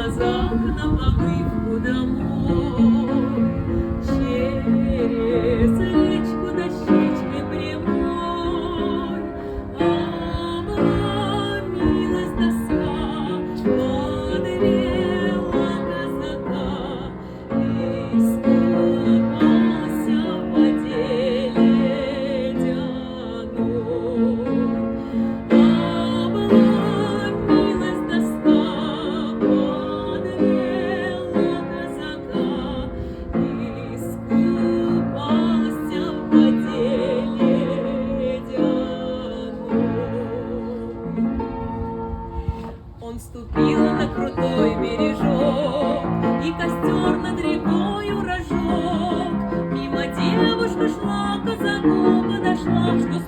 глазах на помывку домой. Через речку дощечкой прямой обломилась доска, подвела казака, искупался в воде ледяной. Обломилась доска, подвела казака, искупался в воде ледяной. Он ступил на крутой бережок, и костер над рекою разжег. Мимо девушка шла, к казаку подошла, что